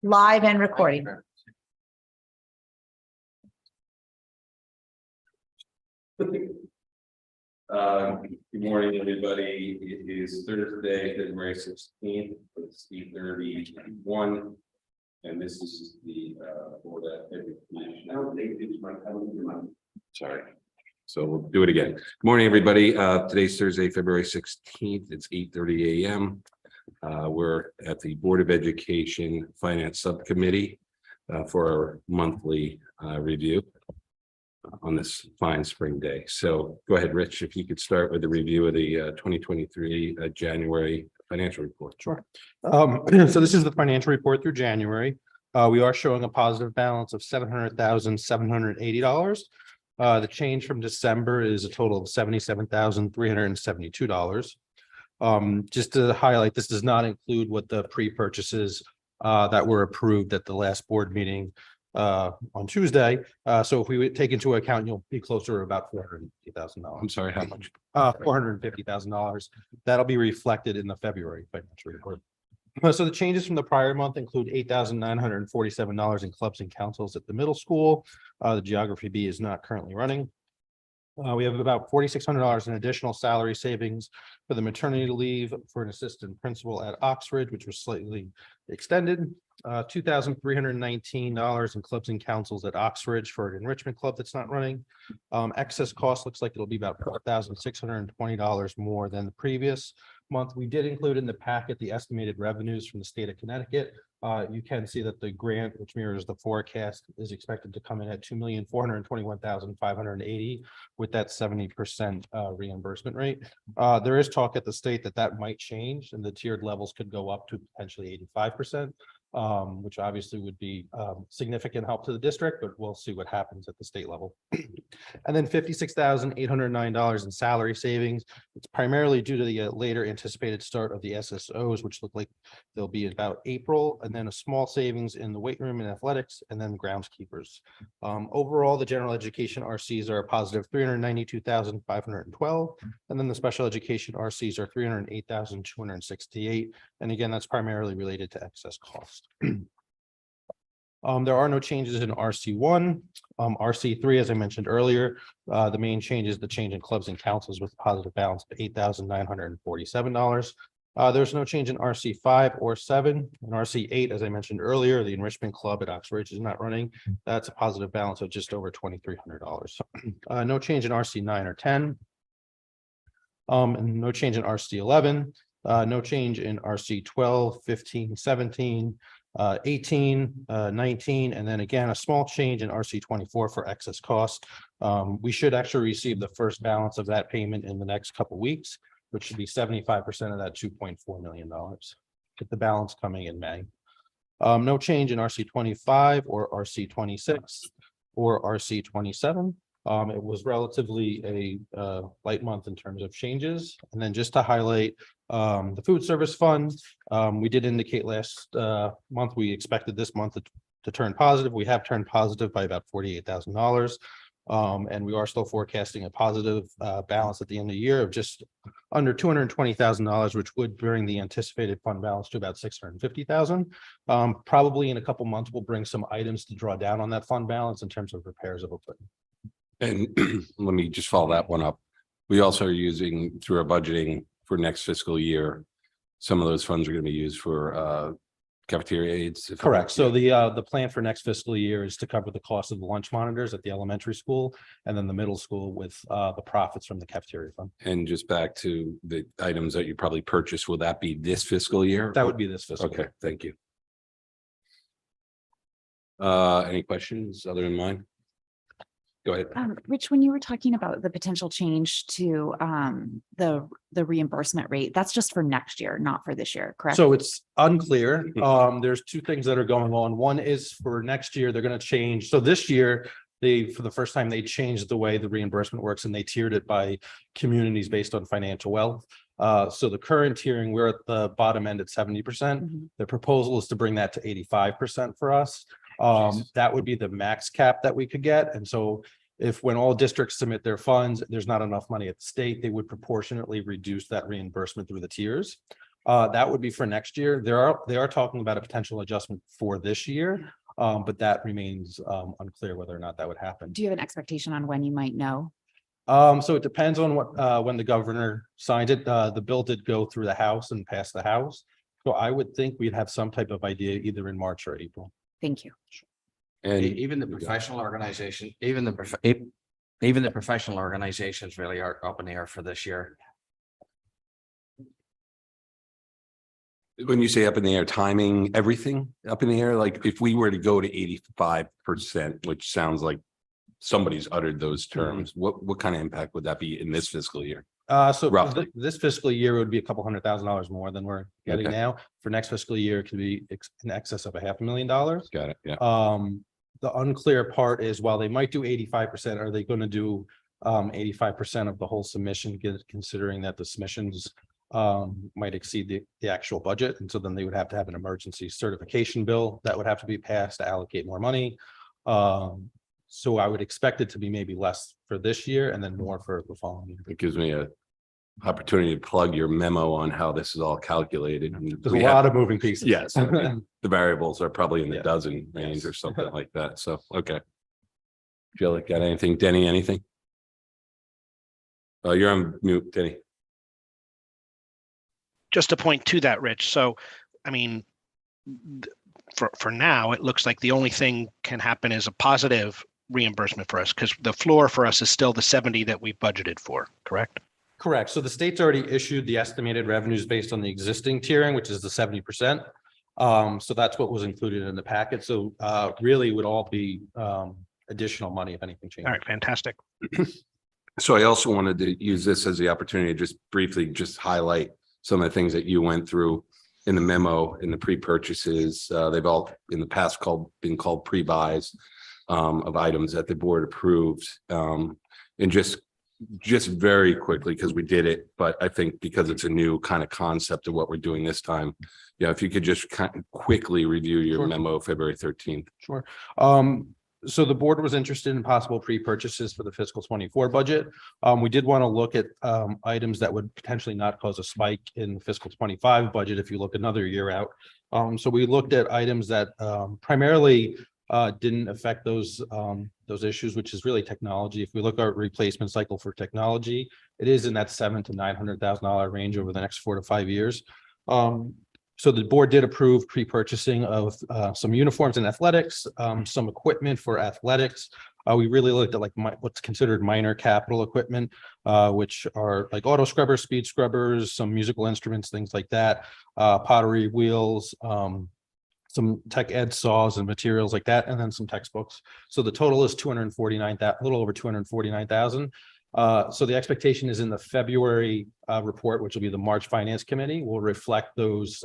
Live and recording. Good morning, everybody. It is Thursday, February 16th. It's 8:31. And this is the board of education. I don't think it's my. Sorry. So we'll do it again. Good morning, everybody. Today's Thursday, February 16th. It's 8:30 a.m. We're at the Board of Education Finance Subcommittee for our monthly review on this fine spring day. So go ahead, Rich, if you could start with the review of the 2023 January financial report. Sure. So this is the financial report through January. We are showing a positive balance of $700,780. The change from December is a total of $77,372. Just to highlight, this does not include what the pre-purchases that were approved at the last board meeting on Tuesday. So if we would take into account, you'll be closer to about $450,000. I'm sorry, how much? $450,000. That'll be reflected in the February financial report. So the changes from the prior month include $8,947 in clubs and councils at the middle school. The geography B is not currently running. We have about $4,600 in additional salary savings for the maternity leave for an assistant principal at Oxford, which was slightly extended. $2,319 in clubs and councils at Oxford for an enrichment club that's not running. Excess cost looks like it'll be about $4,620 more than the previous month. We did include in the packet the estimated revenues from the state of Connecticut. You can see that the grant, which mirrors the forecast, is expected to come in at $2,421,580 with that 70% reimbursement rate. There is talk at the state that might change and the tiered levels could go up to potentially 85%. Which obviously would be significant help to the district, but we'll see what happens at the state level. And then $56,809 in salary savings. It's primarily due to the later anticipated start of the SSOs, which look like they'll be about April, and then a small savings in the weight room and athletics, and then groundskeepers. Overall, the general education RCs are a positive $392,512, and then the special education RCs are $308,268. And again, that's primarily related to excess cost. There are no changes in RC1. RC3, as I mentioned earlier, the main change is the change in clubs and councils with a positive balance of $8,947. There's no change in RC5 or 7. In RC8, as I mentioned earlier, the enrichment club at Oxford is not running. That's a positive balance of just over $2,300. No change in RC9 or 10. And no change in RC11. No change in RC 12, 15, 17, 18, 19, and then again, a small change in RC 24 for excess cost. We should actually receive the first balance of that payment in the next couple of weeks, which should be 75% of that $2.4 million. Get the balance coming in May. No change in RC 25 or RC 26 or RC 27. It was relatively a light month in terms of changes. And then just to highlight the food service fund, we did indicate last month we expected this month to turn positive. We have turned positive by about $48,000. And we are still forecasting a positive balance at the end of the year of just under $220,000, which would bring the anticipated fund balance to about $650,000. Probably in a couple months, we'll bring some items to draw down on that fund balance in terms of repairs of equipment. And let me just follow that one up. We also are using through our budgeting for next fiscal year. Some of those funds are going to be used for cafeteria aids. Correct. So the plan for next fiscal year is to cover the cost of the lunch monitors at the elementary school and then the middle school with the profits from the cafeteria fund. And just back to the items that you probably purchased, will that be this fiscal year? That would be this fiscal. Okay, thank you. Any questions other than mine? Go ahead. Rich, when you were talking about the potential change to the reimbursement rate, that's just for next year, not for this year, correct? So it's unclear. There's two things that are going on. One is for next year, they're going to change. So this year, for the first time, they changed the way the reimbursement works and they tiered it by communities based on financial wealth. So the current tiering, we're at the bottom end at 70%. Mhm. The proposal is to bring that to 85% for us. That would be the max cap that we could get. And so if when all districts submit their funds, there's not enough money at the state, they would proportionately reduce that reimbursement through the tiers. That would be for next year. They are talking about a potential adjustment for this year, but that remains unclear whether or not that would happen. Do you have an expectation on when you might know? So it depends on when the governor signed it. The bill did go through the House and pass the House. So I would think we'd have some type of idea either in March or April. Thank you. And Even the professional organization, even the professional organizations really are up in the air for this year. when you say up in the air, timing, everything up in the air, like if we were to go to 85%, which sounds like somebody's uttered those terms, what kind of impact would that be in this fiscal year? So for Roughly. this fiscal year would be a couple $100,000 more than we're getting Okay. now. For next fiscal year, it could be in excess of $500,000. Got it, yeah. The unclear part is while they might do 85%, are they going to do 85% of the whole submission, considering that the submissions might exceed the actual budget, and so then they would have to have an emergency certification bill that would have to be passed to allocate more money. So I would expect it to be maybe less for this year and then more for the following year. It gives me a opportunity to plug your memo on how this is all calculated. And There's we a have- lot of moving pieces. Yes, okay. The variables are probably in the Yeah. dozen range Yes. or something like that. So, okay. Jill, got anything? Denny, anything? You're on mute, Denny. Just to point to that, Rich. So, I mean, for now, it looks like the only thing can happen is a positive reimbursement for us, because the floor for us is still the 70 that we budgeted for, correct? Correct. So the state's already issued the estimated revenues based on the existing tiering, which is the 70%. So that's what was included in the packet. So really would all be additional money if anything changes. All right, fantastic. So I also wanted to use this as the opportunity to just briefly just highlight some of the things that you went through in the memo, in the pre-purchases. They've all in the past been called pre-buys of items that the board approved. And just very quickly, because we did it, but I think because it's a new kind of concept of what we're doing this time. Yeah, if you could just kind of quickly review your Sure. memo, February 13th. Sure. So the board was interested in possible pre-purchases for the fiscal 24 budget. We did want to look at items that would potentially not cause a spike in fiscal 25 budget if you look another year out. So we looked at items that primarily didn't affect those issues, which is really technology. If we look at our replacement cycle for technology, it is in that $700,000 to $900,000 range over the next 4 to 5 years. So the board did approve pre-purchasing of some uniforms and athletics, some equipment for athletics. We really looked at like what's considered minor capital equipment, which are like auto scrubbers, speed scrubbers, some musical instruments, things like that, pottery wheels, some tech ed saws and materials like that, and then some textbooks. So the total is a little over 249,000. So the expectation is in the February report, which will be the March Finance Committee, will reflect those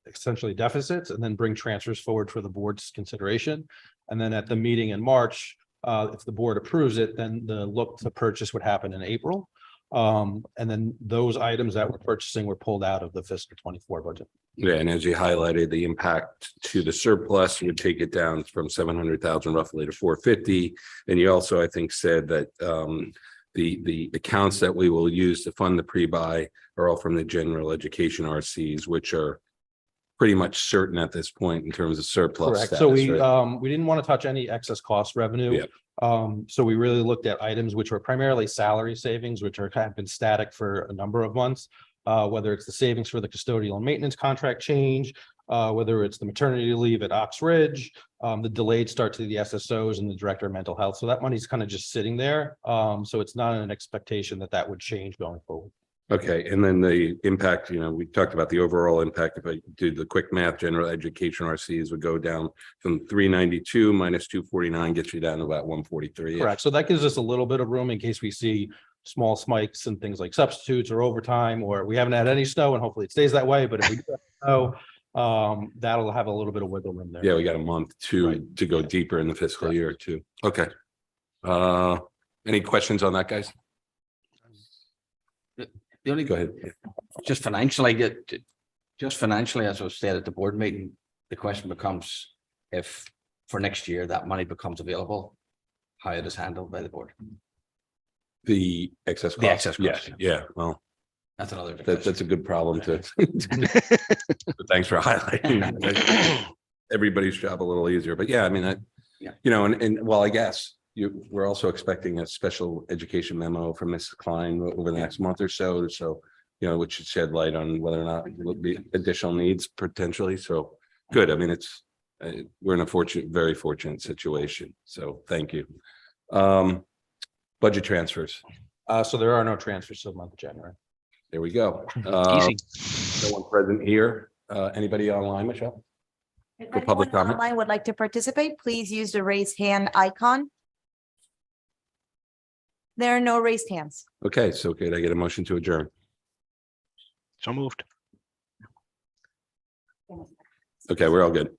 essentially deficits and then bring transfers forward for the board's consideration. And then at the meeting in March, if the board approves it, then the look to purchase would happen in April. And then those items that we're purchasing were pulled out of the fiscal 24 budget. Yeah, and as you highlighted, the impact to the surplus would take it down from 700,000 roughly to 450. And you also, I think, said that the accounts that we will use to fund the pre-buy are all from the general education RCs, which are pretty much certain at this point in terms of surplus. Correct. So status, right? we didn't want to touch any excess cost revenue. Yeah. So we really looked at items which were primarily salary savings, which have been static for a number of months. Whether it's the savings for the custodial and maintenance contract change, whether it's the maternity leave at Ox Ridge, the delayed start to the SSOs and the director of mental health. So that money's kind of just sitting there. So it's not an expectation that would change going forward. Okay, and then the impact, we talked about the overall impact. If I do the quick math, general education RCs would go down from 392 minus 249 gets you down to about 143. Correct. So that gives us a little bit of room in case we see small spikes and things like substitutes or overtime, or we haven't had any snow and hopefully it stays that way. But if we do have snow, that'll have a little bit of wiggle room there. Yeah, we got a month to Right. go deeper in the fiscal year too. Okay. Any questions on that, guys? The only, Go ahead. just financially, as was said at the board meeting, the question becomes if for next year that money becomes available, how it is handled by the board. The excess cost. The excess Yeah, cost, yeah, well, That's another. that's a good problem to. Thanks for highlighting. Everybody's job a little easier, but yeah, I mean, Yeah. you know, and well, I guess we're also expecting a special education memo from Mrs. Klein over the next month or so, you know, which should shed light on whether or not will be additional needs potentially. So good. I mean, we're in a very fortunate situation. So thank you. Budget transfers. So there are no transfers for the month of January. There we go. Easy. No one present here. Anybody online, Michelle? If For public anyone comment? online would like to participate, please use the raise hand icon. There are no raised hands. Okay, so could I get a motion to adjourn? So moved. Okay, we're all good.